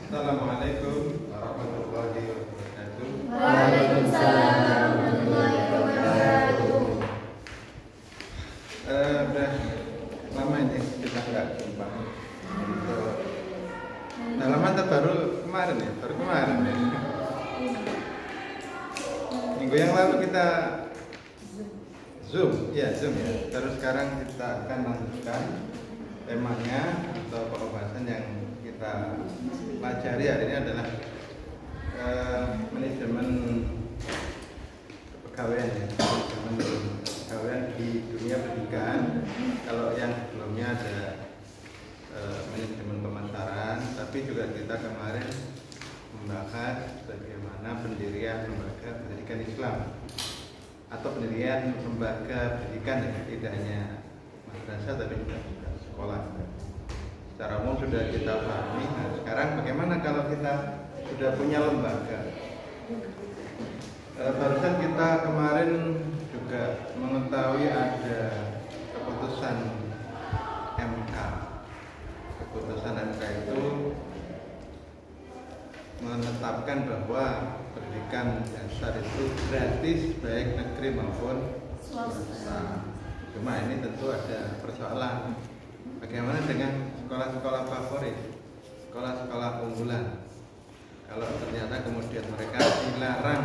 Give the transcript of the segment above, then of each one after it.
Assalamualaikum warahmatullahi wabarakatuh. Waalaikumsalam warahmatullahi wabarakatuh. Udah lama ini kita nggak jumpa. Nah, lama baru kemarin ya, Minggu yang lalu kita Zoom ya. Terus sekarang kita akan lanjutkan temanya atau pembahasan yang kita pelajari hari ini adalah manajemen kepegawaian ya, manajemen kepegawaian di dunia pendidikan. Kalau yang sebelumnya ada manajemen pemasaran, tapi juga kita kemarin membahas bagaimana pendirian lembaga pendidikan Islam atau pendirian lembaga pendidikan ya, tidak hanya madrasah tapi juga sekolah. Secara umum sudah kita pahami. Nah, sekarang bagaimana kalau kita sudah punya lembaga? Barusan kita kemarin juga mengetahui ada keputusan MK. Keputusan MK itu menetapkan bahwa pendidikan dasar itu gratis baik negeri maupun swasta. Cuma ini tentu ada persoalan. Bagaimana dengan sekolah-sekolah favorit, sekolah-sekolah unggulan? Kalau ternyata kemudian mereka dilarang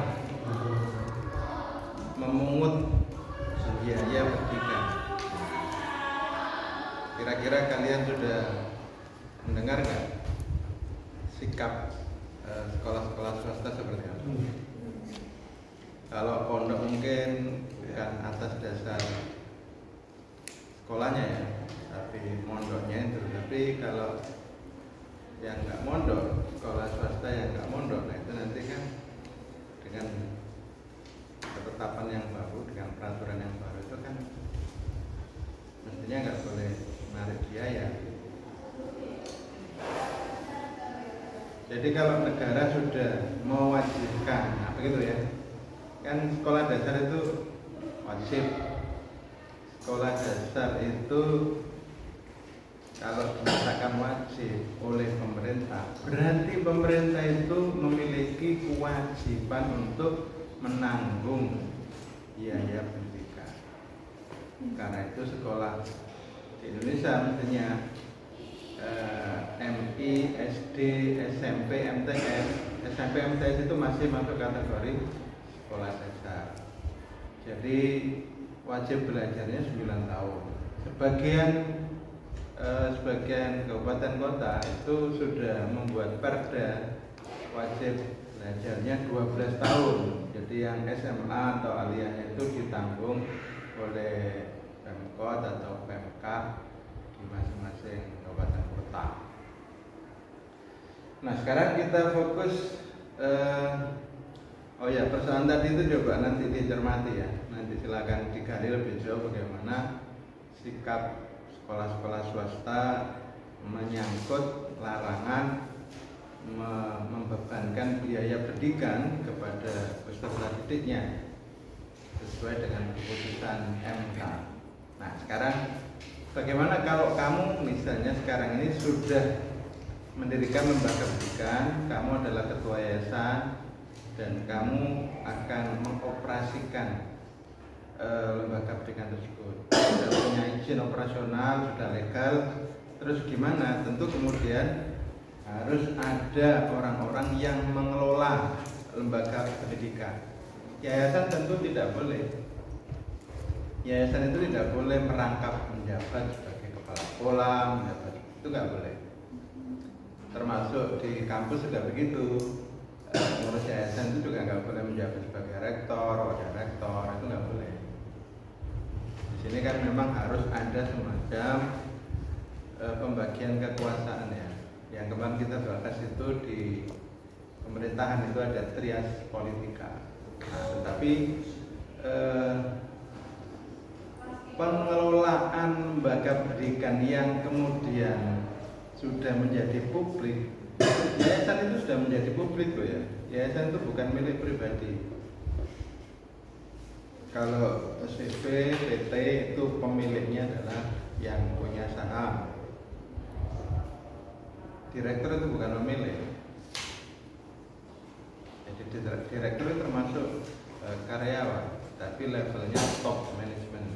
memungut biaya pendidikan, kira-kira kalian sudah mendengar nggak sikap sekolah-sekolah swasta seperti apa? Kalau pondok mungkin bukan atas dasar sekolahnya ya, tapi mondoknya itu. Tapi kalau yang nggak mondok, sekolah swasta yang nggak mondok, nah itu nanti kan dengan ketetapan yang baru, dengan peraturan yang baru itu kan mestinya nggak boleh menarik biaya. Jadi kalau negara sudah mewajibkan, nah begitu ya, kan sekolah dasar itu wajib. Sekolah dasar itu kalau dinyatakan wajib oleh pemerintah, berarti pemerintah itu memiliki kewajiban untuk menanggung biaya pendidikan. Karena itu sekolah di Indonesia mestinya MI, SD, SMP, MTS. SMP, MTS itu masih masuk kategori sekolah dasar. Jadi wajib belajarnya 9 tahun. Sebagian kabupaten kota itu sudah membuat perda wajib belajarnya 12 tahun. Jadi yang SMA atau aliyahnya itu ditanggung oleh Pemkot atau Pemkab di masing-masing kabupaten kota. Nah, sekarang kita fokus persoalan tadi itu coba nanti dicermati ya. Nanti silakan digali lebih jauh bagaimana sikap sekolah-sekolah swasta menyangkut larangan membebankan biaya pendidikan kepada peserta didiknya sesuai dengan keputusan MK. Nah, sekarang bagaimana kalau kamu misalnya sekarang ini sudah mendirikan lembaga pendidikan, kamu adalah ketua yayasan dan kamu akan mengoperasikan lembaga pendidikan tersebut, sudah punya izin operasional, sudah legal. Terus gimana? Tentu kemudian harus ada orang-orang yang mengelola lembaga pendidikan. Yayasan tentu tidak boleh. Yayasan itu tidak boleh merangkap menjabat sebagai kepala sekolah, itu nggak boleh. Termasuk di kampus juga begitu. Pengurus yayasan itu juga nggak boleh menjabat sebagai rektor, wakil rektor, itu nggak boleh. Di sini kan memang harus ada semacam pembagian kekuasaan ya. Yang kemarin kita bahas itu di pemerintahan itu ada trias politika. Nah, tetapi pengelolaan lembaga pendidikan yang kemudian sudah menjadi publik, yayasan itu sudah menjadi publik loh ya. Yayasan itu bukan milik pribadi. Kalau CV, PT itu pemiliknya adalah yang punya saham. Direktur itu bukan pemilik. Jadi direktur itu termasuk karyawan, tapi levelnya top management.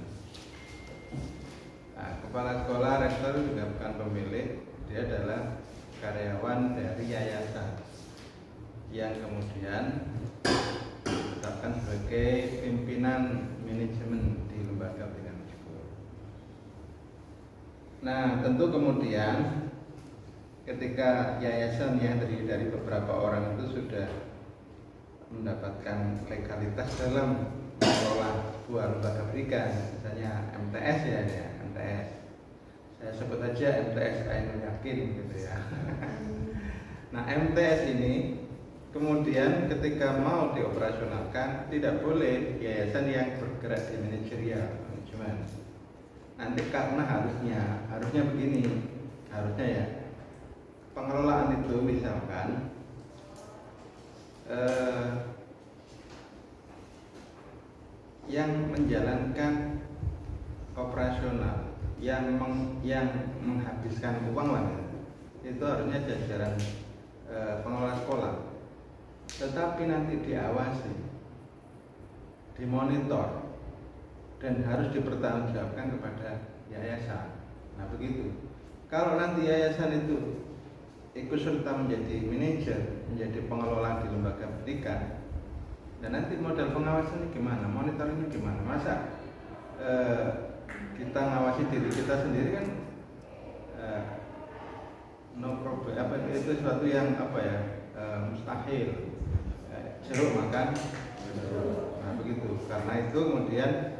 Nah, kepala sekolah, rektor juga bukan pemilik, dia adalah karyawan dari yayasan yang kemudian ditetapkan sebagai pimpinan manajemen di lembaga pendidikan tersebut. Nah, tentu kemudian ketika yayasan yang terdiri dari beberapa orang itu sudah mendapatkan legalitas dalam mengelola sebuah lembaga pendidikan, misalnya MTS ya, MTS. Saya sebut aja MTS Ainul Yakin gitu ya. Nah, MTS ini kemudian ketika mau dioperasionalkan tidak boleh yayasan yang bergerak di manajerial manajemen. Nanti karena harusnya begini, harusnya ya pengelolaan itu misalkan yang menjalankan operasional, yang menghabiskan uang lah, itu harusnya jajaran pengelola sekolah. Tetapi nanti diawasi, dimonitor, dan harus dipertanggungjawabkan kepada yayasan. Nah begitu. Kalau nanti yayasan itu ikut serta menjadi manajer, menjadi pengelola di lembaga pendidikan, dan nanti modal pengawasannya gimana, monitoringnya gimana? Masa kita ngawasi diri kita sendiri kan no problem, itu sesuatu yang mustahil. Jeruk makan jeruk. Nah begitu. Karena itu kemudian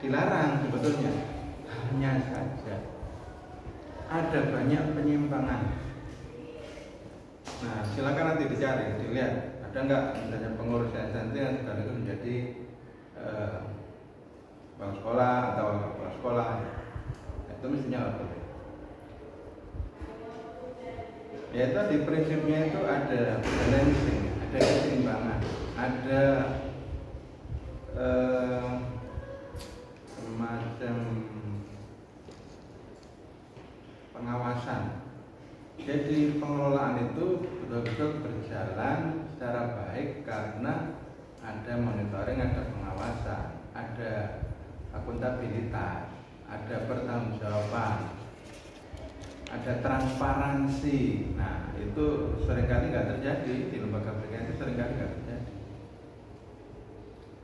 dilarang sebetulnya. Hanya saja ada banyak penyimpangan. Nah silakan nanti dicari, dilihat ada nggak misalnya pengurus yayasan yang sekaligus menjadi kepala sekolah atau kepala sekolah. Itu mestinya apa? Ya tadi prinsipnya itu ada balancing, ada keseimbangan, ada semacam pengawasan. Jadi pengelolaan itu betul-betul berjalan secara baik karena ada monitoring, ada pengawasan, ada akuntabilitas, ada pertanggungjawaban, ada transparansi. Nah itu seringkali nggak terjadi di lembaga pendidikan, itu seringkali nggak terjadi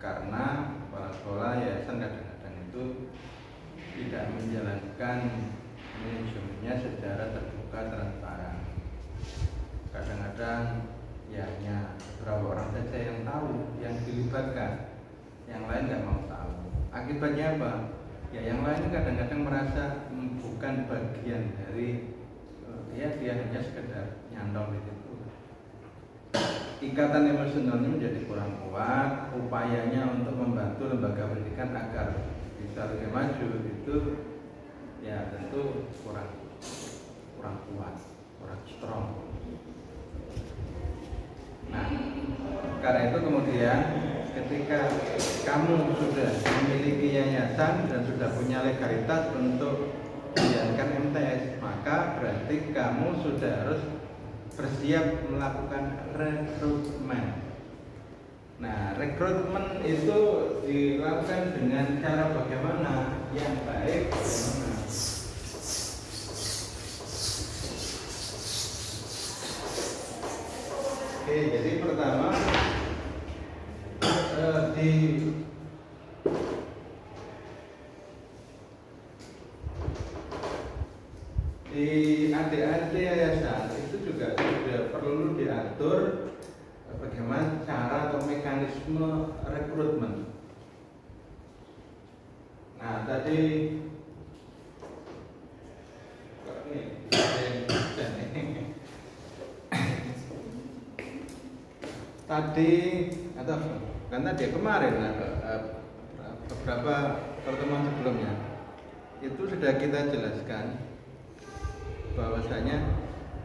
karena kepala sekolah yayasan kadang-kadang itu tidak menjalankan manajemennya secara terbuka, transparan. Kadang-kadang ya hanya beberapa orang saja yang tahu, yang dilibatkan, yang lain nggak mau tahu. Akibatnya apa? Ya yang lain kadang-kadang merasa bukan bagian dari dia hanya sekedar nyantol di situ. Ikatan emosionalnya menjadi kurang kuat. Upayanya untuk membantu lembaga pendidikan agar bisa lebih maju itu ya tentu kurang kuat, kurang strong. Nah, karena itu kemudian ketika kamu sudah memiliki yayasan dan sudah punya legalitas untuk menjalankan MTS, maka berarti kamu sudah harus bersiap melakukan rekrutmen. Nah, rekrutmen itu dilakukan dengan cara bagaimana? Yang baik bagaimana? Oke, jadi pertama di AD-AD yayasan itu juga sudah perlu diatur bagaimana cara atau mekanisme rekrutmen. Nah tadi atau karena dia kemarin beberapa pertemuan sebelumnya itu sudah kita jelaskan bahwasanya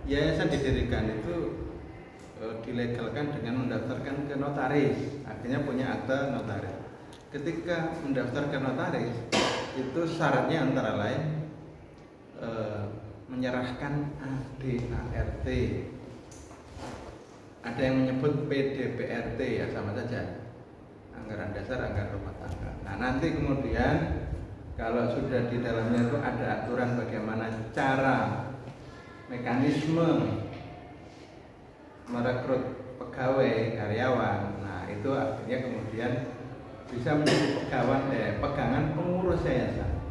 yayasan didirikan itu dilegalkan dengan mendaftarkan ke notaris, akhirnya punya akta notaris. Ketika mendaftar ke notaris itu syaratnya antara lain menyerahkan AD/ART ada yang menyebut PDPRT ya, sama saja, anggaran dasar, anggaran rumah tangga. Nah nanti kemudian kalau sudah di dalamnya itu ada aturan bagaimana cara mekanisme merekrut pegawai karyawan, nah itu akhirnya kemudian bisa menjadi pegangan pengurus yayasan.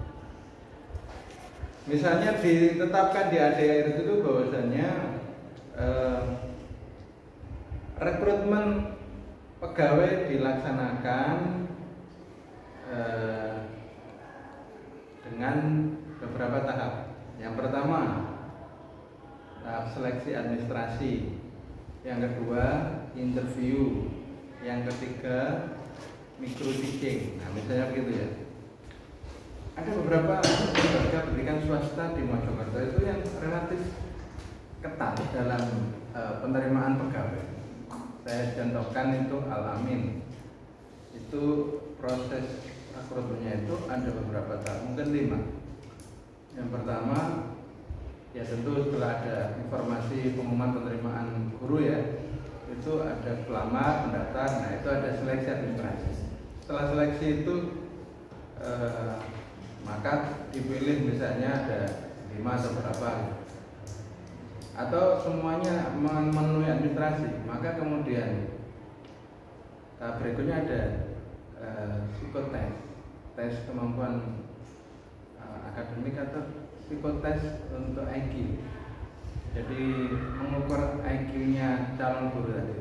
Misalnya ditetapkan di ADR itu bahwasanya rekrutmen pegawai dilaksanakan dengan beberapa tahap. Yang pertama, tahap seleksi administrasi. Yang kedua, interview. Yang ketiga, micro teaching. Nah, misalnya begitu ya. Ada beberapa lembaga pendidikan swasta di Mojokerto itu yang relatif ketat dalam penerimaan pegawai. Saya contohkan itu Al-Amin. Itu proses rekrutmennya itu ada beberapa tahap, mungkin 5. Yang pertama, ya tentu setelah ada informasi pengumuman penerimaan guru ya, itu ada pelamar, pendaftar, nah itu ada seleksi administrasi. Setelah seleksi itu maka dipilih misalnya ada 5 atau berapa, atau semuanya memenuhi administrasi, maka kemudian tahap berikutnya ada psikotes, tes kemampuan akademik atau psikotes untuk IQ. Jadi mengukur IQ-nya calon guru tadi.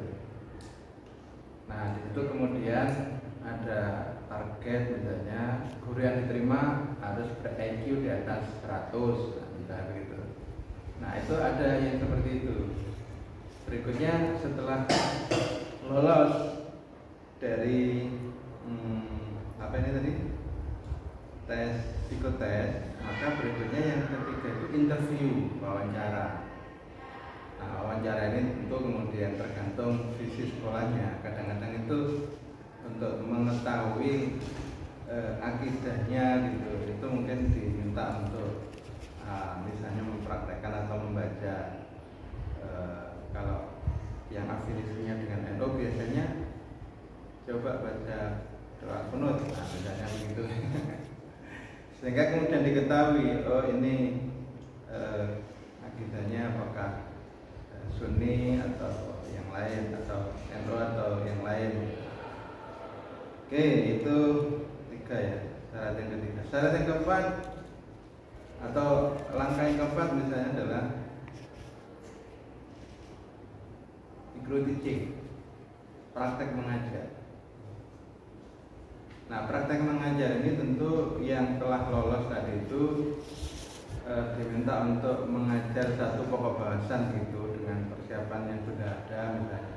Nah di situ kemudian ada target, misalnya guru yang diterima harus ber-IQ di atas 100, misalnya begitu. Nah itu ada yang seperti itu. Berikutnya setelah lolos dari apa ini tadi, tes psikotes, maka berikutnya yang ketiga itu interview, wawancara. Nah wawancara ini tentu kemudian tergantung visi sekolahnya. Kadang-kadang itu untuk mengetahui akidahnya gitu, itu mungkin diminta untuk misalnya mempraktekkan atau membaca. Kalau yang afiliasinya dengan NU biasanya coba baca doa kunut, nah misalnya begitu. Sehingga kemudian diketahui, oh ini akidahnya apakah Sunni atau yang lain, atau NU atau yang lain. Oke, itu 3 ya, syarat yang ketiga. Syarat yang keempat atau langkah yang keempat misalnya adalah micro teaching, praktek mengajar. Nah, praktek mengajar ini tentu yang telah lolos tadi itu diminta untuk mengajar satu pokok bahasan gitu dengan persiapan yang sudah ada misalnya.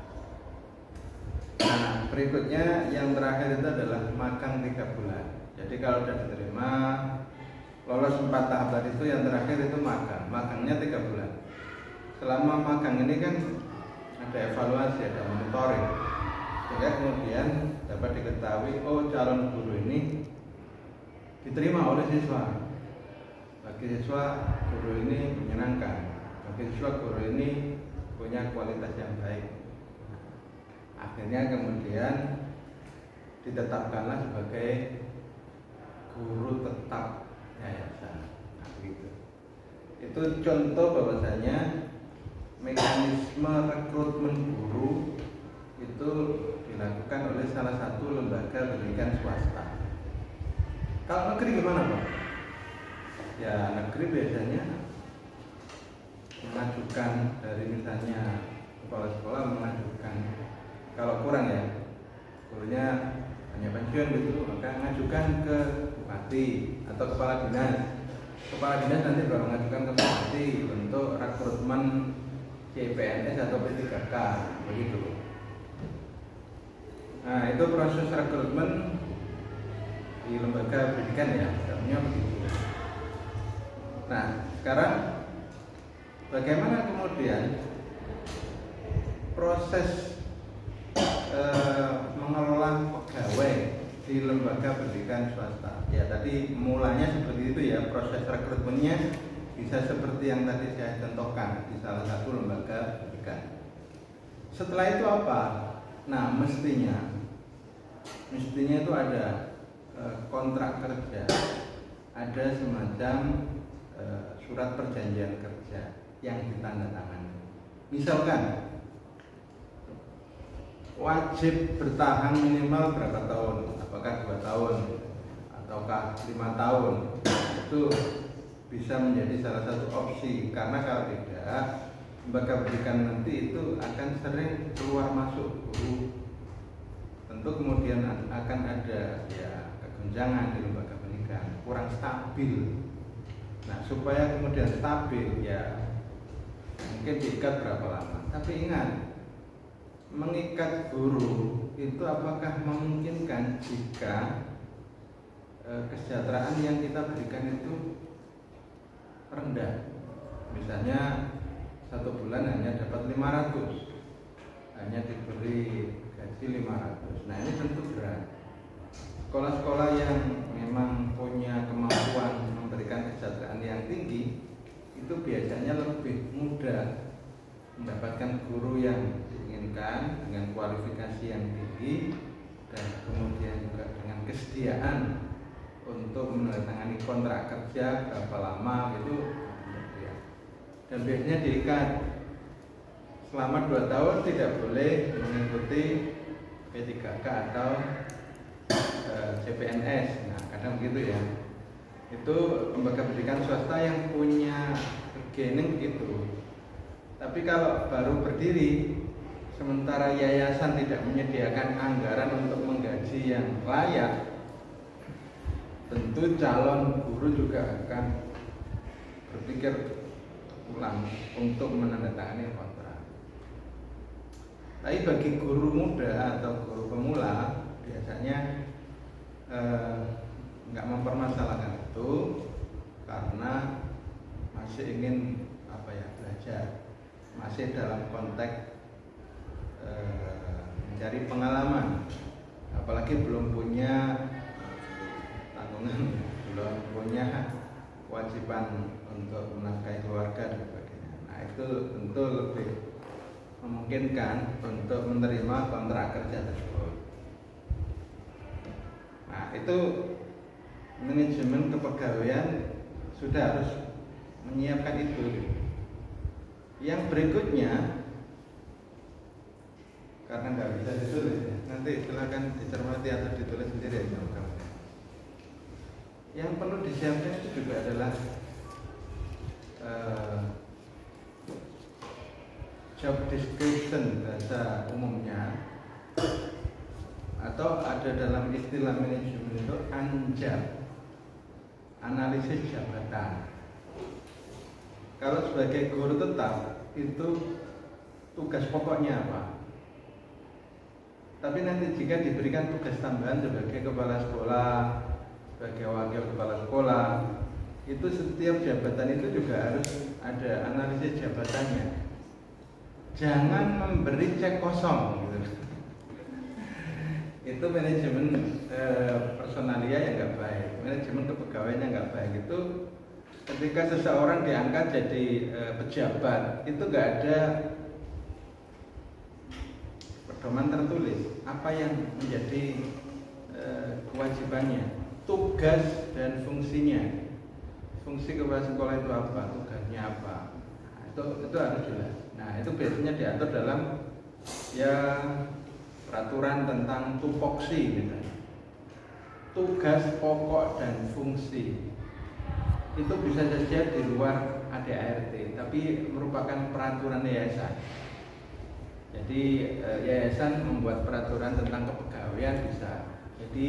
Nah, berikutnya yang terakhir itu adalah magang 3 bulan. Jadi kalau sudah diterima, lolos 4 tahap tadi itu, yang terakhir itu magang. Magangnya 3 bulan. Selama magang ini kan ada evaluasi, ada monitoring, sehingga kemudian dapat diketahui, oh calon guru ini diterima oleh siswa. Bagi siswa guru ini menyenangkan, bagi siswa guru ini punya kualitas yang baik. Akhirnya kemudian ditetapkanlah sebagai guru tetap yayasan. Nah, begitu. Itu contoh bahwasanya mekanisme rekrutmen guru itu dilakukan oleh salah satu lembaga pendidikan swasta. Kalau negeri gimana Pak? Ya negeri biasanya mengajukan dari misalnya kepala sekolah mengajukan, kalau kurang ya gurunya hanya pensiun gitu, maka mengajukan ke bupati atau kepala dinas. Kepala dinas nanti baru mengajukan ke bupati untuk rekrutmen CPNS atau P3K begitu. Nah itu proses rekrutmen di lembaga pendidikan ya, sebenarnya begitu. Nah sekarang bagaimana kemudian proses mengelola pegawai di lembaga pendidikan swasta? Ya tadi mulanya seperti itu ya, proses rekrutmennya bisa seperti yang tadi saya contohkan di salah satu lembaga pendidikan. setelah itu apa? Nah, mestinya itu ada kontrak kerja, ada semacam surat perjanjian kerja yang ditandatangani. Misalkan wajib bertahan minimal berapa tahun, apakah 2 tahun ataukah 5 tahun, itu bisa menjadi salah satu opsi. Karena kalau tidak, lembaga pendidikan nanti itu akan sering keluar masuk guru, tentu kemudian akan ada ya kegonjangan di lembaga pendidikan, kurang stabil. Nah, supaya kemudian stabil ya mungkin diikat berapa lama, tapi ingat, mengikat guru itu apakah memungkinkan jika kesejahteraan yang kita berikan itu rendah. Misalnya 1 bulan hanya dapat 500, hanya diberi gaji 500. Nah, ini tentu berat. Sekolah-sekolah yang memang punya kemampuan memberikan kesejahteraan yang tinggi itu biasanya lebih mudah mendapatkan guru yang diinginkan dengan kualifikasi yang tinggi dan kemudian juga dengan kesediaan untuk menandatangani kontrak kerja berapa lama gitu. Dan biasanya diikat selama 2 tahun tidak boleh mengikuti P3K atau CPNS. Nah, kadang begitu ya. Itu lembaga pendidikan swasta yang punya bargaining gitu. Tapi kalau baru berdiri, sementara yayasan tidak menyediakan anggaran untuk menggaji yang layak, tentu calon guru juga akan berpikir ulang untuk menandatangani kontrak. Tapi bagi guru muda atau guru pemula biasanya nggak mempermasalahkan itu karena masih ingin belajar, masih dalam konteks mencari pengalaman, apalagi belum punya tanggungan, belum punya kewajiban untuk menafkahi keluarga dan sebagainya. Nah, itu tentu lebih memungkinkan untuk menerima kontrak kerja tersebut. Nah, itu manajemen kepegawaian sudah harus menyiapkan itu. Yang berikutnya, karena nggak bisa ditulis ya, nanti silakan dicermati atau ditulis sendiri ya sama kamu. Yang perlu disiapkan itu juga adalah job description bahasa umumnya, atau ada dalam istilah manajemen itu ANJAB, analisis jabatan. Kalau sebagai guru tetap itu tugas pokoknya apa? Tapi nanti jika diberikan tugas tambahan sebagai kepala sekolah, sebagai wakil kepala sekolah, itu setiap jabatan itu juga harus ada analisis jabatannya. Jangan memberi cek kosong gitu. Itu manajemen personalia yang nggak baik, manajemen kepegawaiannya nggak baik. Itu ketika seseorang diangkat jadi pejabat, itu nggak ada pedoman tertulis apa yang menjadi kewajibannya, tugas dan fungsinya. Fungsi kepala sekolah itu apa, tugasnya apa, nah, itu harus jelas. Nah, itu biasanya diatur dalam ya peraturan tentang tupoksi misalnya. Tugas pokok dan fungsi itu bisa saja di luar ADART, tapi merupakan peraturan yayasan. Jadi yayasan membuat peraturan tentang kepegawaian bisa. Jadi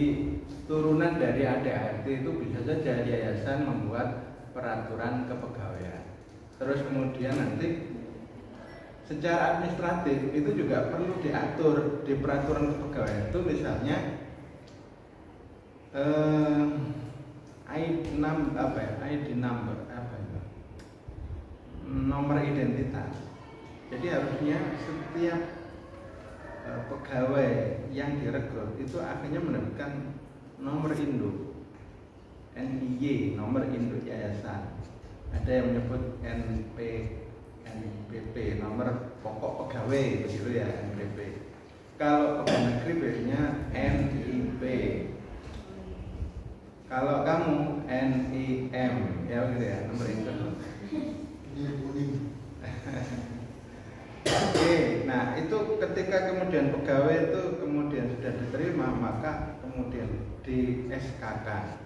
turunan dari ADART itu bisa saja yayasan membuat peraturan kepegawaian. Terus kemudian nanti secara administratif itu juga perlu diatur di peraturan kepegawaian itu, misalnya ID number nomor identitas. Jadi harusnya setiap pegawai yang direkrut itu akhirnya mendapatkan nomor induk, NIY, nomor induk yayasan. Ada yang menyebut NPP, nomor pokok pegawai pegawai begitu ya, NPP. Kalau pegawai negeri biasanya NIP. Kalau kamu NIM ya begitu ya, nomor induk. Oke, nah itu ketika kemudian pegawai itu kemudian sudah diterima, maka kemudian di SK-kan.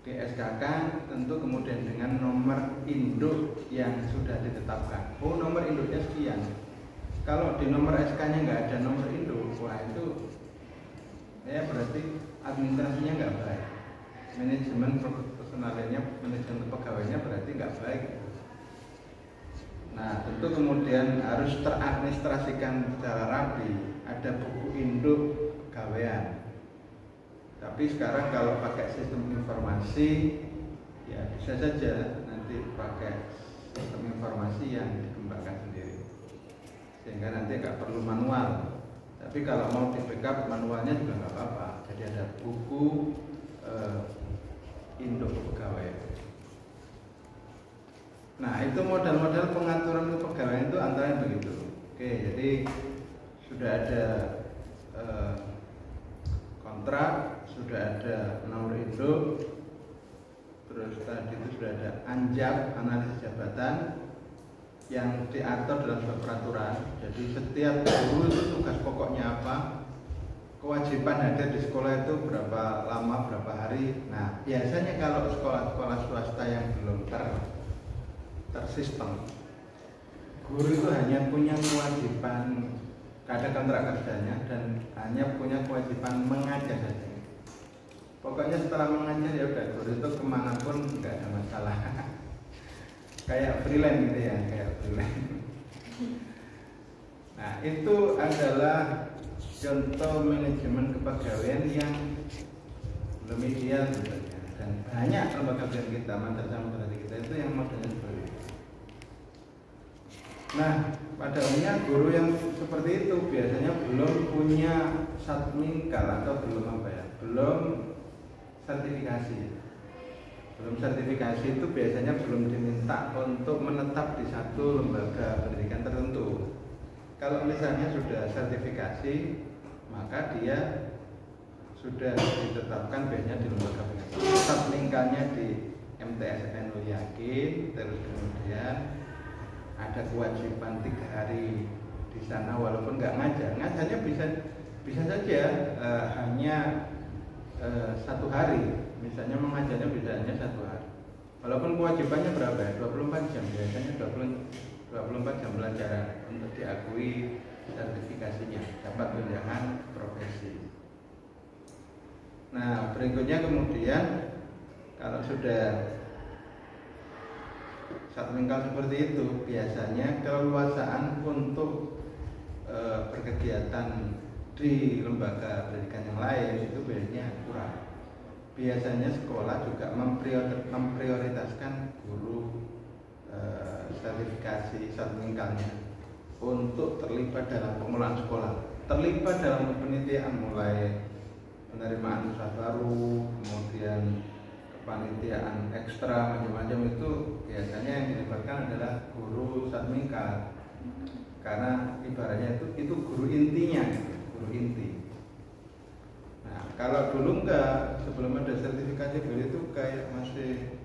Di SK-kan tentu kemudian dengan nomor induk yang sudah ditetapkan. Oh, nomor induknya sekian. Kalau di nomor SK-nya nggak ada nomor induk, wah itu ya berarti administrasinya nggak baik. Manajemen personalnya, manajemen pegawainya berarti nggak baik. Nah, tentu kemudian harus teradministrasikan secara rapi. Ada buku induk pegawaian. Tapi sekarang kalau pakai sistem informasi, ya bisa saja nanti pakai sistem informasi yang dikembangkan sendiri, sehingga nanti nggak perlu manual. Tapi kalau mau di backup manualnya juga nggak apa-apa. Jadi ada buku induk pegawai. Nah, itu model-model pengaturan kepegawaian itu antara begitu. Oke, jadi sudah ada kontrak, sudah ada nomor induk, terus tadi itu sudah ada anjab, analisis jabatan yang diatur dalam sebuah peraturan. Jadi setiap guru itu tugas pokoknya apa, kewajiban hadir di sekolah itu berapa lama, berapa hari. Nah, biasanya kalau sekolah-sekolah swasta yang belum tersistem, guru itu hanya punya kewajiban, ada kontrak kerjanya dan hanya punya kewajiban mengajar saja. Pokoknya setelah mengajar ya udah, guru itu kemanapun nggak ada masalah. Kayak freelance gitu ya, kayak freelance. Nah, itu adalah contoh manajemen kepegawaian yang belum ideal sebenarnya. Dan banyak lembaga pendidikan kita, madrasah kita itu yang modelnya seperti itu. Nah, pada umumnya guru yang seperti itu biasanya belum punya satmingkal atau belum belum sertifikasi. Belum sertifikasi itu biasanya belum diminta untuk menetap di satu lembaga pendidikan tertentu. Kalau misalnya sudah sertifikasi, maka dia sudah ditetapkan biasanya di lembaga pendidikan. Satmingkalnya di MTSN yakin, terus kemudian ada kewajiban 3 hari di sana walaupun nggak ngajar. Ngajarnya bisa saja hanya 1 hari. Misalnya mengajarnya bisa hanya 1 hari. Walaupun kewajibannya berapa ya? 24 jam. Biasanya 24 jam pelajaran untuk diakui sertifikasinya, dapat tunjangan profesi. Nah, berikutnya kemudian kalau sudah satmingkal seperti itu, biasanya keleluasaan untuk berkegiatan di lembaga pendidikan yang lain itu biasanya kurang. Biasanya sekolah juga memprioritaskan guru sertifikasi satmingkalnya untuk terlibat dalam pengelolaan sekolah, terlibat dalam penelitian mulai penerimaan siswa baru, kemudian kepanitiaan ekstra macam-macam. Itu biasanya yang dilibatkan adalah guru satmingkal, karena ibaratnya itu guru intinya, guru inti. Nah, kalau dulu enggak, sebelum ada sertifikasi guru itu kayak masih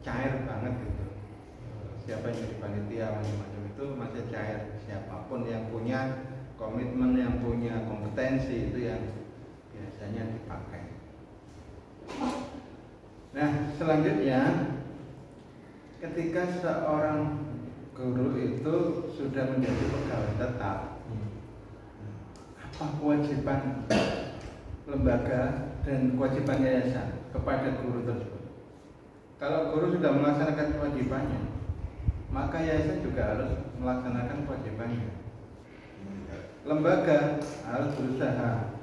cair banget gitu. Siapa yang jadi panitia macam-macam itu masih cair. Siapapun yang punya komitmen, yang punya kompetensi itu yang biasanya dipakai. Nah, selanjutnya ketika seorang guru itu sudah menjadi pegawai tetap, apa kewajiban lembaga dan kewajiban yayasan kepada guru tersebut? Kalau guru sudah melaksanakan kewajibannya, maka yayasan juga harus melaksanakan kewajibannya. Lembaga harus berusaha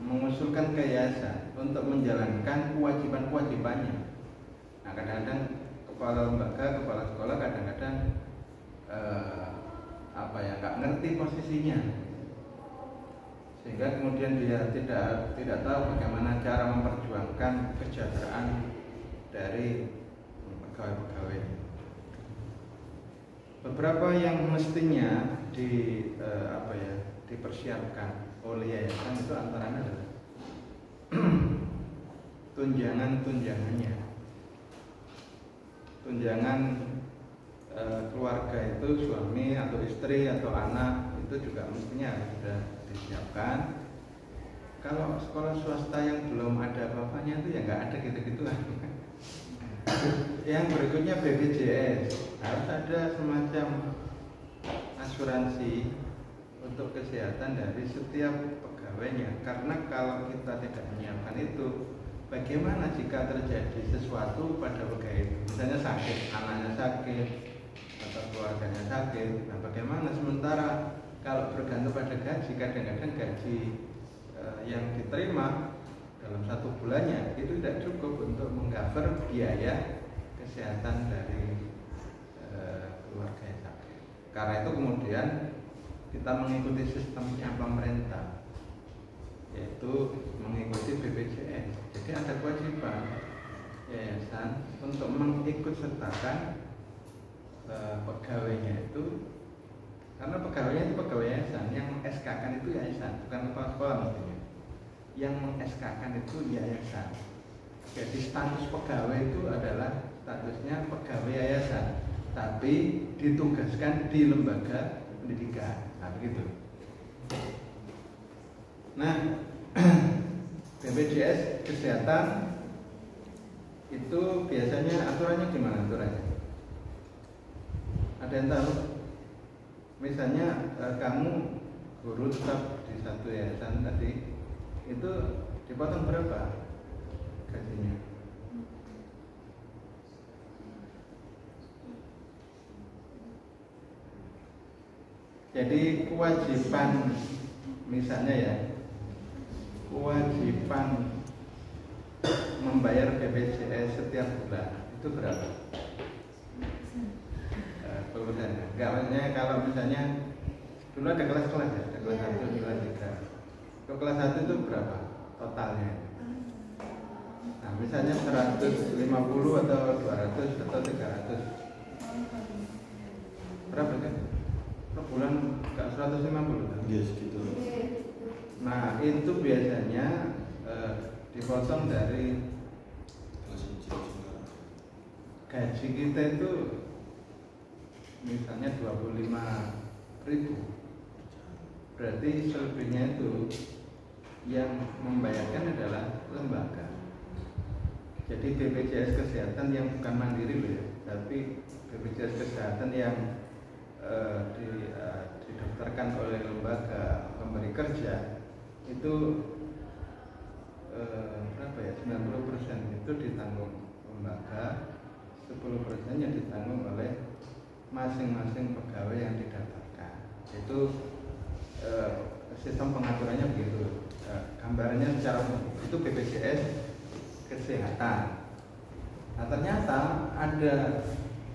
mengusulkan ke yayasan untuk menjalankan kewajiban-kewajibannya. Nah, kadang-kadang kepala lembaga, kepala sekolah kadang-kadang nggak ngerti posisinya, sehingga kemudian dia tidak tahu bagaimana cara memperjuangkan kesejahteraan dari pegawai-pegawai. beberapa yang mestinya dipersiapkan oleh yayasan itu antaranya adalah tunjangan-tunjangannya. Tunjangan keluarga itu suami atau istri atau anak itu juga mestinya sudah disiapkan. Kalau sekolah swasta yang belum ada apa-apanya itu ya nggak ada gitu-gituan. Yang berikutnya BPJS, harus ada semacam asuransi untuk kesehatan dari setiap pegawainya. Karena kalau kita tidak menyiapkan itu, bagaimana jika terjadi sesuatu pada pegawai itu? Misalnya sakit, anaknya sakit atau keluarganya sakit. Nah, bagaimana? Sementara kalau bergantung pada gaji, kadang-kadang gaji yang diterima dalam satu bulannya itu tidak cukup untuk mengcover biaya kesehatan dari keluarga yang sakit. Karena itu kemudian kita mengikuti sistemnya pemerintah, yaitu mengikuti BPJS. Jadi ada kewajiban yayasan untuk mengikut sertakan pegawainya itu, karena pegawainya itu pegawai yayasan, yang SK-kan itu yayasan, bukan kepala sekolah mestinya. Yang meng-SK-kan itu yayasan. Jadi status pegawai itu adalah statusnya pegawai yayasan, tapi ditugaskan di lembaga pendidikan. Nah, begitu. Nah, BPJS kesehatan itu biasanya aturannya gimana aturannya? Ada yang tahu? Misalnya kamu guru tetap di satu yayasan tadi, itu dipotong berapa gajinya? Jadi kewajiban, misalnya ya, kewajiban membayar BPJS setiap bulan itu berapa? Kelulusannya. Enggak, maksudnya kalau misalnya dulu ada kelas-kelas ya, ada kelas 1, kelas 3. Kalau kelas 1 itu berapa totalnya? Nah, misalnya 150 atau 200 atau 300. Berapa kan? Per bulan enggak 150 kan? Iya, segitu. Nah, itu biasanya dipotong dari gaji kita itu misalnya 25.000. Berarti selebihnya itu yang membayarkan adalah lembaga. Jadi BPJS kesehatan yang bukan mandiri loh ya, tapi BPJS kesehatan yang didaftarkan oleh lembaga pemberi kerja itu berapa ya, 90% itu ditanggung lembaga, 10%-nya ditanggung oleh masing-masing pegawai yang didaftarkan. Itu sistem pengaturannya begitu. Gambarannya secara umum itu BPJS kesehatan. Nah, ternyata ada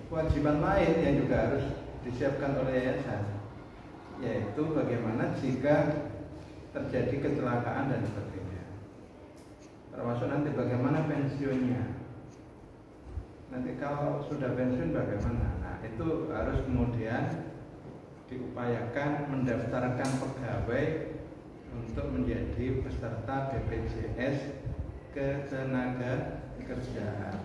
kewajiban lain yang juga harus disiapkan oleh yayasan, yaitu bagaimana jika terjadi kecelakaan dan sebagainya. Termasuk nanti bagaimana pensiunnya. Nanti kalau sudah pensiun bagaimana? Nah, itu harus kemudian diupayakan mendaftarkan pegawai untuk menjadi peserta BPJS Ketenagakerjaan.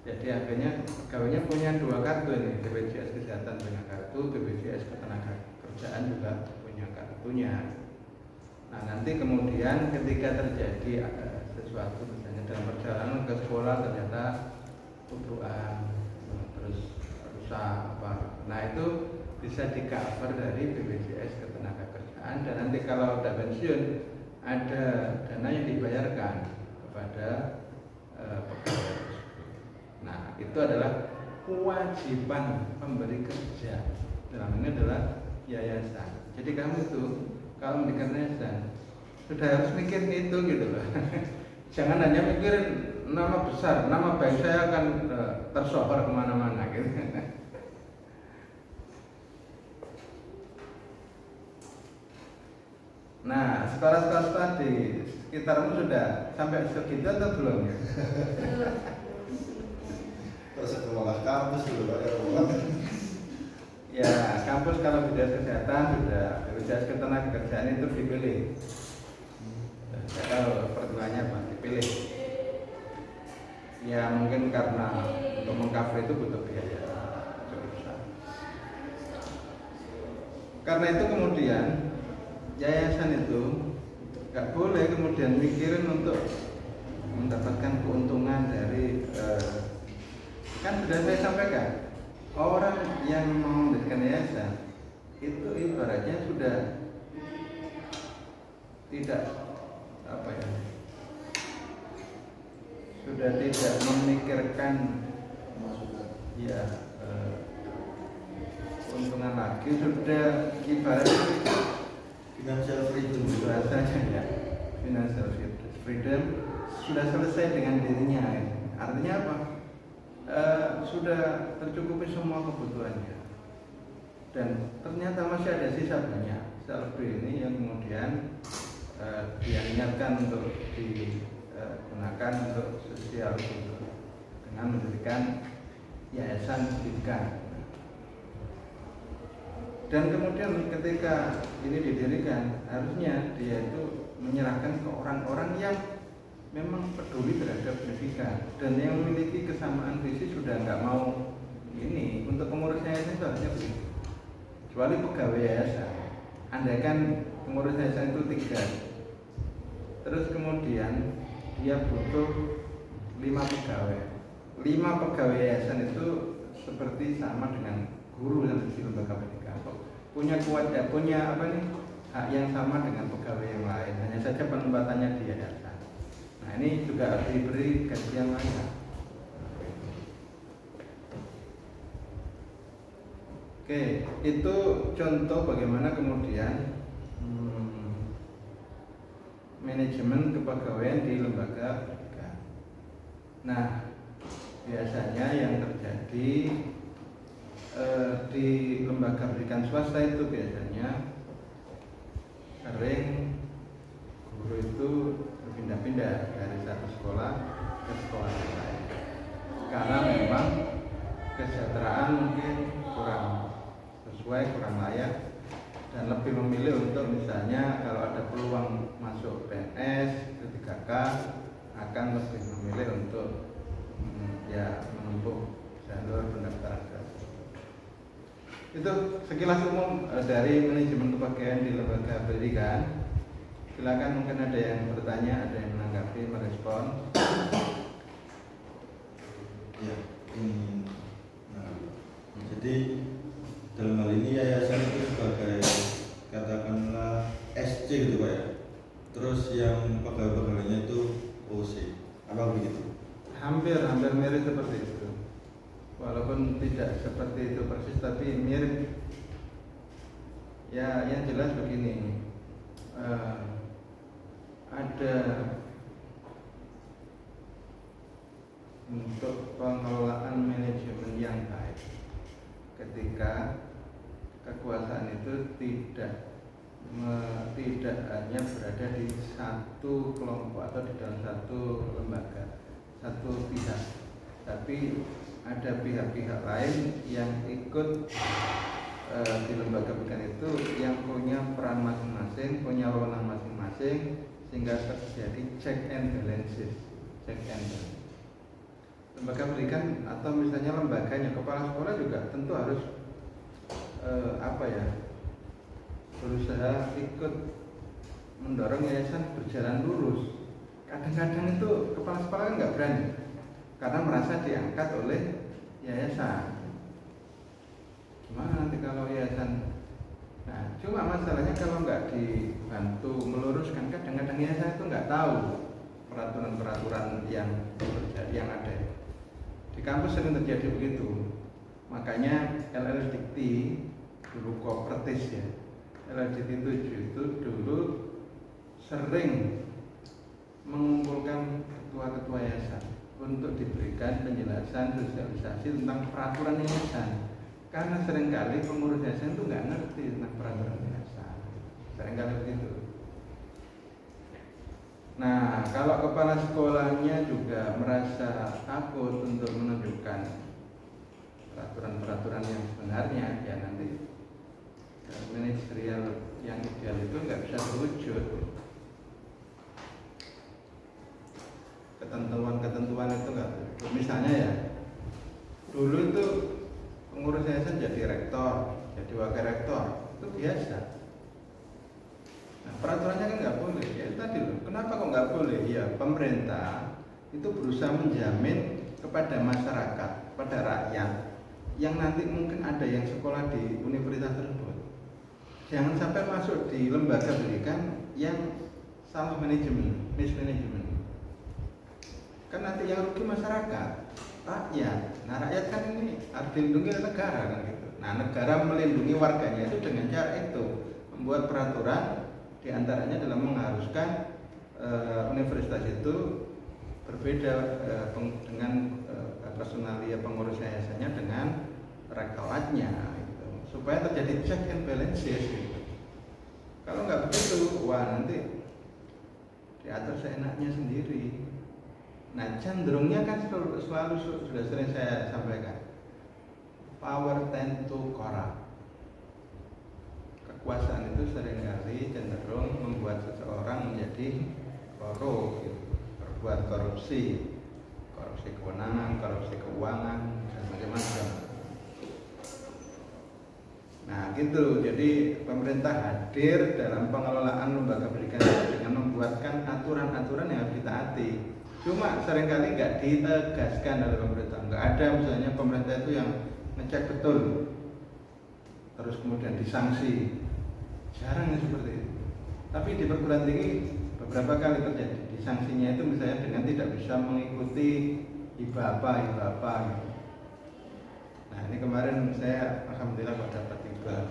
Jadi akhirnya pegawainya punya 2 kartu ini, BPJS Kesehatan punya kartu, BPJS Ketenagakerjaan juga punya kartunya. Nah, nanti kemudian ketika terjadi sesuatu, misalnya dalam perjalanan ke sekolah ternyata tubrukan, terus rusak apa, nah itu bisa di-cover dari BPJS Ketenagakerjaan. Dan nanti kalau udah pensiun ada dana yang dibayarkan kepada pegawai. Nah, itu adalah kewajiban pemberi kerja. Dalam ini adalah yayasan. Jadi kamu itu kalau mendirikan yayasan sudah harus mikir itu gitu loh. Jangan hanya mikirin nama besar, nama baik saya akan tersohor kemana-mana gitu. Nah, sekolah-sekolah di sekitarmu sudah sampai segitu atau belum ya? Terus sekolah kampus dulu ada uang. Ya, kampus kalau bidang kesehatan sudah BPJS Ketenagakerjaan itu dipilih. Saya tahu pertimbangannya apa, dipilih. Ya mungkin karena untuk mengcover itu butuh biaya cukup besar. Karena itu kemudian yayasan itu nggak boleh kemudian mikirin untuk mendapatkan keuntungan dari kan sudah saya sampaikan, orang yang mau mendirikan yayasan itu ibaratnya sudah tidak apa ya, sudah tidak memikirkan ya keuntungan lagi, sudah ibaratnya financial freedom bahasanya ya, financial freedom sudah selesai dengan dirinya. Artinya apa? Sudah tercukupi semua kebutuhannya, dan ternyata masih ada sisa banyak sisa lebih ini yang kemudian dia niatkan untuk digunakan untuk sosial dengan mendirikan yayasan pendidikan. Dan kemudian ketika ini didirikan, harusnya dia itu menyerahkan ke orang-orang yang memang peduli terhadap pendidikan dan yang memiliki kesamaan visi, sudah nggak mau ini untuk pengurus yayasan itu harusnya begitu. Kecuali pegawai yayasan, andaikan pengurus yayasan itu 3, terus kemudian dia butuh 5 pegawai. 5 pegawai yayasan itu seperti sama dengan guru yang di lembaga pendidikan, punya punya apa nih, hak yang sama dengan pegawai yang lain, hanya saja penempatannya di yayasan. Nah ini juga harus diberi gaji yang layak. Oke, itu contoh bagaimana kemudian manajemen kepegawaian di lembaga pendidikan. Nah, biasanya yang terjadi di lembaga pendidikan swasta itu biasanya sering guru itu berpindah-pindah dari satu sekolah ke sekolah yang lain karena memang kesejahteraan mungkin kurang sesuai, kurang layak, dan lebih memilih untuk misalnya kalau ada peluang masuk PNS ke 3K akan lebih memilih untuk ya menempuh jalur pendaftaran gratis. Itu sekilas umum dari manajemen kepegawaian di lembaga pendidikan. Silakan, mungkin ada yang bertanya, ada yang menanggapi, merespon. Ya, jadi dalam hal ini yayasan itu sebagai katakanlah SC gitu Pak ya. Terus yang pegawai-pegawainya itu OC, apa begitu? Hampir mirip seperti itu. Walaupun tidak seperti itu persis, tapi mirip. Ya, yang jelas begini. Ada untuk pengelolaan manajemen yang baik ketika kekuasaan itu tidak hanya berada di satu kelompok atau di dalam satu lembaga, satu pihak, tapi ada pihak-pihak lain yang ikut di lembaga pendidikan itu yang punya peran masing-masing, punya wewenang masing-masing, sehingga terjadi check and balances. Lembaga pendidikan atau misalnya lembaganya, kepala sekolah juga tentu harus berusaha ikut mendorong yayasan berjalan lurus. Kadang-kadang itu kepala sekolah kan nggak berani karena merasa diangkat oleh yayasan. Gimana nanti kalau yayasan? Nah, cuma masalahnya kalau nggak dibantu meluruskan, kadang-kadang yayasan itu nggak tahu peraturan-peraturan yang ada. Di kampus sering terjadi begitu. Makanya LL Dikti dulu Kopertis ya, LL Dikti 7 itu dulu sering mengumpulkan ketua-ketua yayasan untuk diberikan penjelasan sosialisasi tentang peraturan yayasan. Karena seringkali pengurus yayasan itu nggak ngerti tentang peraturan yayasan, seringkali begitu. Nah, kalau kepala sekolahnya juga merasa takut untuk menunjukkan peraturan-peraturan yang sebenarnya, ya nanti manajerial yang ideal itu nggak bisa terwujud. Ketentuan-ketentuan itu nggak terwujud. Misalnya ya, dulu itu pengurus yayasan jadi rektor, jadi wakil rektor, itu biasa. Nah, peraturannya kan nggak boleh. Ya tadi loh, kenapa kok nggak boleh? Ya pemerintah itu berusaha menjamin kepada masyarakat, pada rakyat yang nanti mungkin ada yang sekolah di universitas tersebut, jangan sampai masuk di lembaga pendidikan yang salah manajemen, mismanagement. Kan nanti yang rugi masyarakat, rakyat. Nah rakyat kan ini harus dilindungi oleh negara kan gitu. Nah negara melindungi warganya itu dengan cara itu, membuat peraturan diantaranya dalam mengharuskan universitas itu berbeda dengan personalia pengurus yayasannya dengan rektoratnya gitu. Supaya terjadi check and balances gitu. Kalau nggak begitu, wah nanti diatur seenaknya sendiri. Nah cenderungnya kan selalu sudah sering saya sampaikan, power tend to corrupt. Kekuasaan itu seringkali cenderung membuat seseorang menjadi korup gitu. Berbuat korupsi kewenangan, korupsi keuangan, dan macam-macam. Nah gitu, jadi pemerintah hadir dalam pengelolaan lembaga pendidikan dengan membuatkan aturan-aturan yang harus ditaati. Cuma seringkali nggak ditegaskan oleh pemerintah. Nggak ada misalnya pemerintah itu yang ngecek betul, terus kemudian disanksi. Jarang yang seperti itu. Tapi di perguruan tinggi beberapa kali terjadi. Sanksinya itu misalnya dengan tidak bisa mengikuti hibah apa gitu. Nah ini kemarin saya alhamdulillah kok dapat hibah.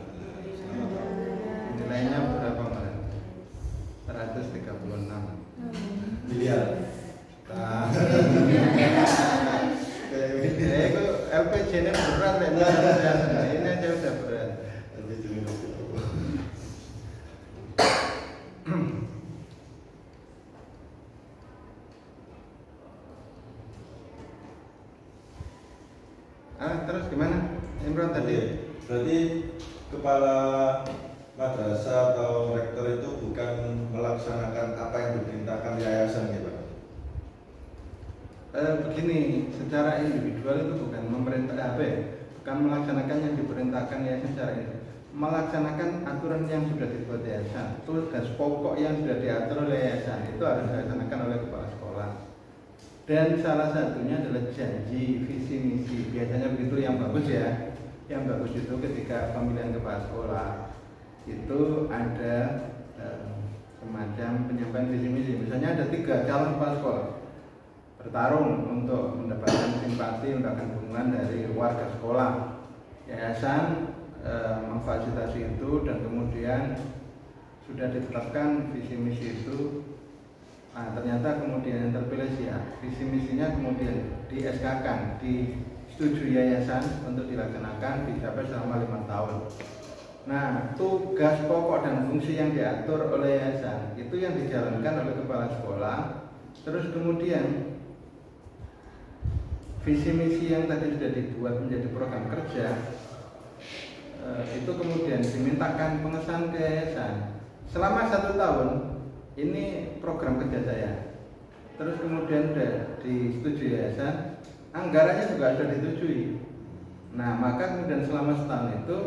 Nilainya berapa kemarin? 136 miliar. Nah, itu LPJ-nya berat ya. Ini aja udah berat. Terus gimana? Imron tadi? Berarti kepala madrasah atau rektor itu bukan melaksanakan apa yang diperintahkan yayasan gitu Pak? Begini, secara individual itu bukan memerintah bukan melaksanakan yang diperintahkan yayasan secara individual, melaksanakan aturan yang sudah dibuat yayasan. Tugas pokok yang sudah diatur oleh yayasan itu harus dilaksanakan oleh kepala sekolah. Dan salah satunya adalah janji, visi, misi. Biasanya begitu yang bagus ya. Yang bagus itu ketika pemilihan kepala sekolah itu ada semacam penyampaian visi misi. Misalnya ada 3 calon kepala sekolah bertarung untuk mendapatkan simpati, mendapatkan dukungan dari warga sekolah. Yayasan memfasilitasi itu dan kemudian sudah ditetapkan visi misi itu. Nah, ternyata kemudian yang terpilih visi misinya kemudian di SK-kan, disetujui yayasan untuk dilaksanakan dicapai selama 5 tahun. Nah, tugas pokok dan fungsi yang diatur oleh yayasan itu yang dijalankan oleh kepala sekolah. Terus kemudian visi misi yang tadi sudah dibuat menjadi program kerja itu kemudian dimintakan pengesahan ke yayasan selama 1 tahun. Ini program kerja saya. Terus kemudian sudah disetujui yayasan, anggarannya juga sudah disetujui. Nah, maka kemudian selama setahun itu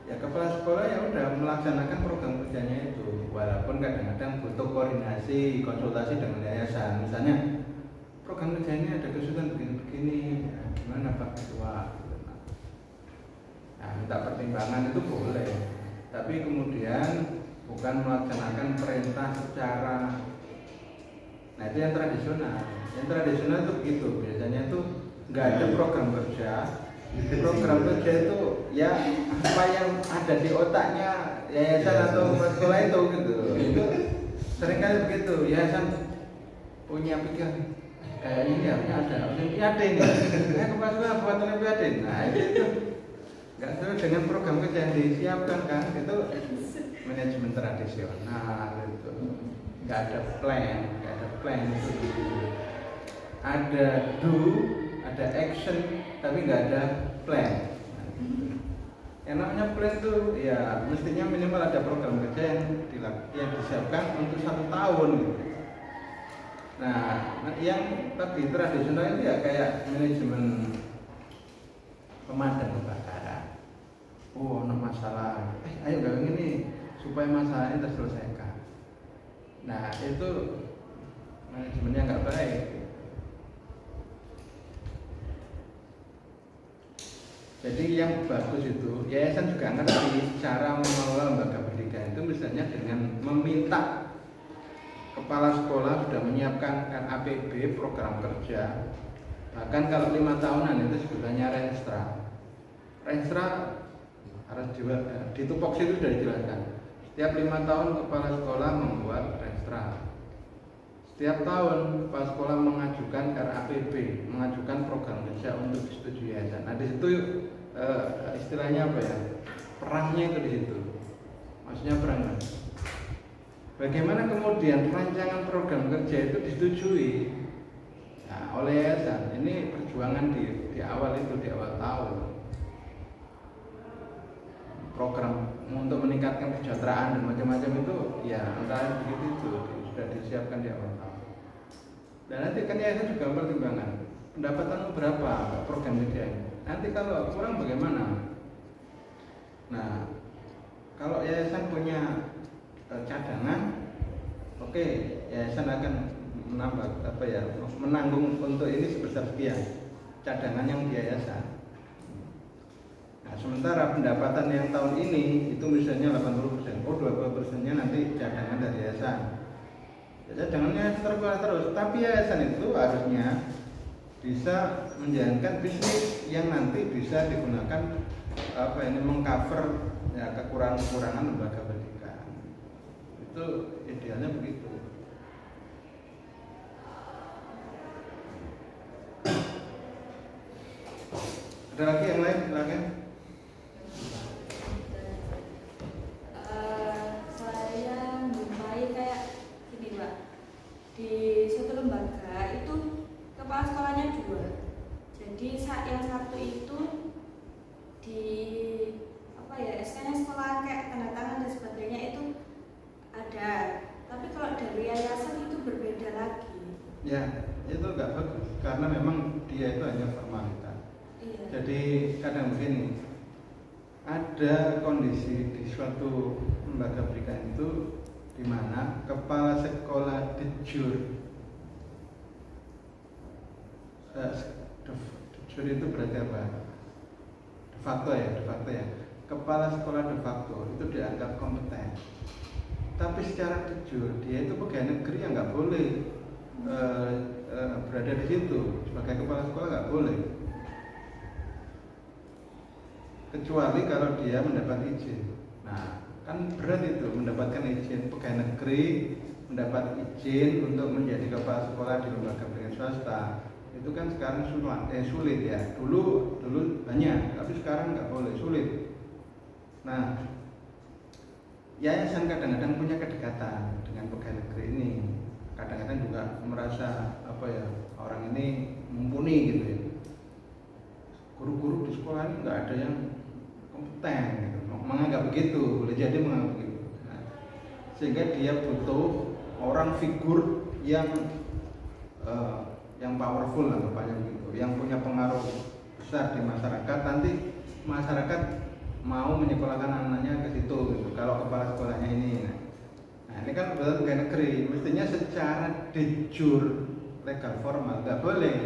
ya kepala sekolah ya udah melaksanakan program kerjanya itu, walaupun kadang-kadang butuh koordinasi, konsultasi dengan yayasan. Misalnya program kerja ini ada kesulitan begini-begini, ya, gimana Pak Ketua? Nah, minta pertimbangan itu boleh, tapi kemudian bukan melaksanakan perintah secara, nah itu yang tradisional. Yang tradisional itu begitu, biasanya itu nggak ada program kerja. Program kerja itu ya apa yang ada di otaknya yayasan atau sekolah itu gitu. Itu seringkali begitu. Yayasan punya pikiran kayaknya ini harusnya ada olimpiade ini. Kepala sekolah buat olimpiade. Nah itu nggak sesuai dengan program kerja yang disiapkan kan, itu manajemen tradisional itu. Nggak ada plan itu. Ada do, ada action, tapi nggak ada plan. Nah, gitu. Yang namanya plan itu ya mestinya minimal ada program kerja yang disiapkan untuk 1 tahun gitu. Nah, yang tadi tradisional itu ya kayak manajemen pemadam kebakaran. Oh, ada masalah. Ayo gak ini supaya masalah ini terselesaikan. Nah, itu manajemennya nggak baik. Jadi yang bagus itu yayasan juga ngerti cara mengelola lembaga pendidikan itu misalnya dengan meminta kepala sekolah sudah menyiapkan RAPB program kerja. Bahkan kalau 5 tahunan itu sebutannya renstra. Renstra harus di tupoksi itu sudah dijelaskan. Setiap 5 tahun kepala sekolah membuat renstra. Setiap tahun kepala sekolah mengajukan RAPB, mengajukan program kerja untuk disetujui yayasan. Nah di situ istilahnya apa ya? Perangnya itu di situ. Maksudnya perang. Bagaimana kemudian rancangan program kerja itu disetujui oleh yayasan? Ini perjuangan di awal itu, di awal tahun. Program untuk meningkatkan kesejahteraan dan macam-macam itu ya antara begitu itu sudah disiapkan di awal tahun. Dan nanti kan yayasan juga mempertimbangkan pendapatan berapa program kerja. Nanti kalau kurang bagaimana? Nah, kalau yayasan punya cadangan, oke, yayasan akan menambah menanggung untuk ini sebesar sekian cadangan yang di yayasan. Nah, sementara pendapatan yang tahun ini itu misalnya 80%, 20%-nya nanti cadangan dari yayasan. Cadangannya terus, tapi yayasan itu harusnya bisa menjalankan bisnis yang nanti bisa digunakan mengcover ya, kekurangan lembaga pendidikan. Itu idealnya begitu. Ada lagi yang lain? Silakan. Saya menjumpai kayak gini Pak, di suatu lembaga itu kepala sekolahnya 2. Jadi yang satu itu di SK-nya sekolah kayak tanda tangan dan sebagainya itu ada, tapi kalau dari yayasan itu berbeda lagi. Ya, itu nggak bagus karena memang dia itu hanya formalitas. Iya. Jadi kadang begini, ada kondisi di suatu lembaga pendidikan itu di mana kepala sekolah de jure. De jure itu berarti apa? De facto ya. Kepala sekolah de facto itu dianggap kompeten. Tapi secara de jure dia itu pegawai negeri yang nggak boleh berada di situ sebagai kepala sekolah, nggak boleh. Kecuali kalau dia mendapat izin. Nah, kan berat itu mendapatkan izin pegawai negeri, mendapat izin untuk menjadi kepala sekolah di lembaga pendidikan swasta. Itu kan sekarang sulit ya. Dulu banyak, tapi sekarang nggak boleh, sulit. Nah, yayasan kadang-kadang punya kedekatan dengan pegawai negeri ini. Kadang-kadang juga merasa orang ini mumpuni gitu ya. Guru-guru di sekolah ini nggak ada yang kompeten gitu. Menganggap begitu, boleh jadi menganggap begitu. Nah, sehingga dia butuh orang figur yang powerful lah bapaknya begitu, yang punya pengaruh besar di masyarakat. Nanti masyarakat mau menyekolahkan anaknya ke situ gitu. Kalau kepala sekolahnya ini, nah ini kan betul pegawai negeri, mestinya secara de jure legal formal nggak boleh.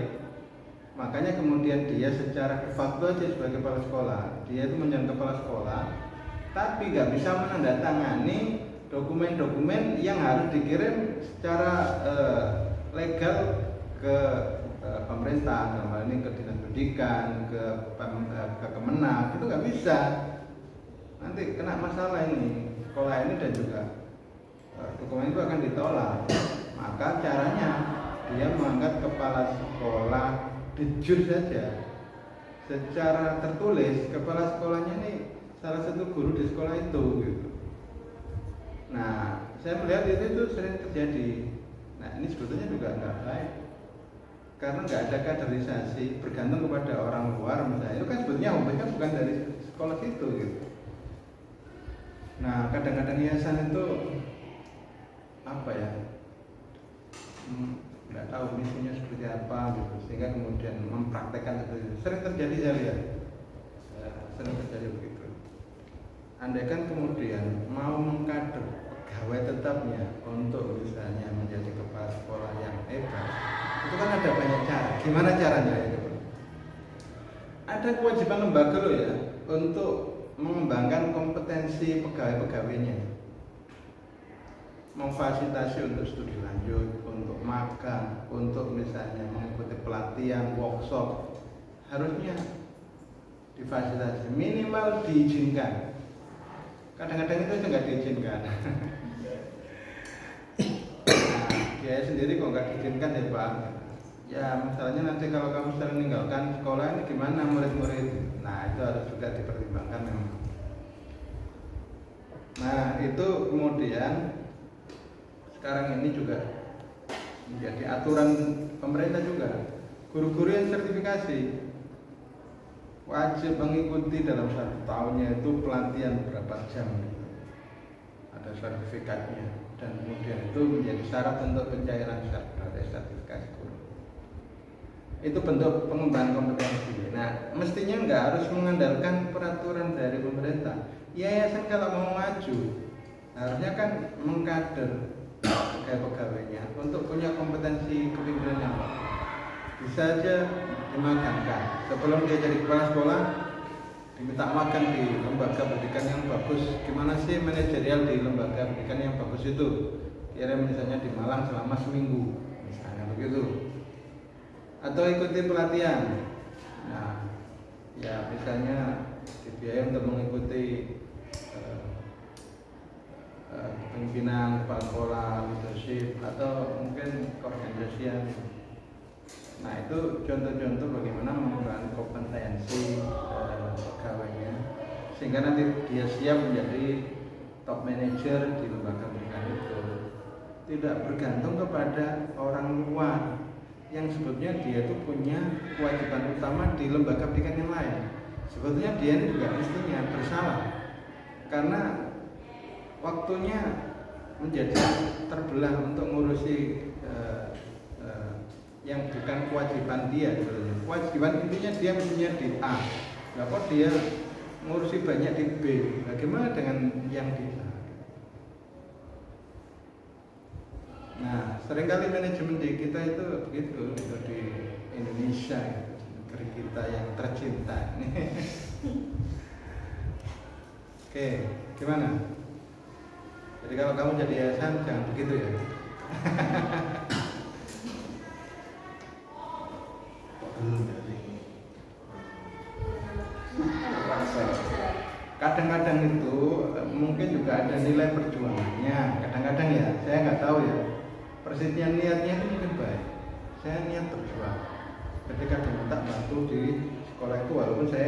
Makanya kemudian dia secara de facto aja sebagai kepala sekolah, dia itu menjadi kepala sekolah, tapi nggak bisa menandatangani dokumen-dokumen yang harus dikirim secara legal ke pemerintah, dalam hal ini ke dinas pendidikan, ke Kemenang, itu nggak bisa. Nanti kena masalah ini sekolah ini dan juga dokumen itu akan ditolak. Maka caranya dia mengangkat kepala sekolah de jure saja. Secara tertulis kepala sekolahnya ini salah satu guru di sekolah itu gitu. Nah, saya melihat itu sering terjadi. Nah, ini sebetulnya juga nggak baik. karena nggak ada kaderisasi, bergantung kepada orang luar misalnya, itu kan sebetulnya obatnya bukan dari sekolah itu gitu. Nah kadang-kadang yayasan itu apa ya, nggak tahu misinya seperti apa gitu, sehingga kemudian mempraktekkan seperti itu. Sering terjadi saya lihat, sering terjadi begitu. Andaikan kemudian mau mengkader pegawai tetapnya untuk misalnya menjadi kepala sekolah yang hebat, itu kan ada banyak cara. Gimana caranya itu? Ada kewajiban lembaga loh ya untuk mengembangkan kompetensi pegawai-pegawainya, memfasilitasi untuk studi lanjut, untuk magang, untuk misalnya mengikuti pelatihan, workshop, harusnya difasilitasi, minimal diizinkan. Kadang-kadang itu nggak diizinkan. Nah, dia sendiri kok nggak diizinkan ya Pak? Ya misalnya nanti kalau kamu sudah meninggalkan sekolah ini gimana murid-murid? Nah itu harus juga dipertimbangkan memang. Nah itu kemudian sekarang ini juga menjadi aturan pemerintah juga. Guru-guru yang sertifikasi wajib mengikuti dalam 1 tahunnya itu pelatihan berapa jam, ada sertifikatnya, dan kemudian itu menjadi syarat untuk pencairan sertifikasi guru. Itu bentuk pengembangan kompetensi. Nah mestinya nggak harus mengandalkan peraturan dari pemerintah. Yayasan kalau mau maju harusnya kan mengkader pegawai-pegawainya untuk punya kompetensi kepemimpinan yang baik. Bisa aja dimagankan sebelum dia jadi kepala sekolah, diminta magang di lembaga pendidikan yang bagus. Gimana sih manajerial di lembaga pendidikan yang bagus itu? Kira misalnya di Malang selama seminggu, misalnya begitu. Atau ikuti pelatihan. Nah, ya misalnya dibiayai untuk mengikuti kepemimpinan kepala sekolah, leadership, atau mungkin keorganisasian. Nah itu contoh-contoh bagaimana mengembangkan kompetensi pegawainya sehingga nanti dia siap menjadi top manager di lembaga pendidikan itu. Tidak bergantung kepada orang luar yang sebetulnya dia itu punya kewajiban utama di lembaga pendidikan yang lain. Sebetulnya dia ini juga mestinya bersalah karena waktunya menjadi terbelah untuk ngurusi yang bukan kewajiban dia sebetulnya. Kewajiban intinya dia mestinya di A. Nah, kok dia ngurusi banyak di B? Bagaimana dengan yang di A? Nah, seringkali manajemen di kita itu begitu, itu di Indonesia, negeri kita yang tercinta. Oke, gimana? Jadi kalau kamu jadi yayasan jangan begitu ya. Kadang-kadang itu mungkin juga ada nilai perjuangannya. Kadang-kadang ya, saya nggak tahu ya. Persisnya niatnya itu mungkin baik. Saya niat berjuang. Ketika diminta bantu di sekolah itu, walaupun saya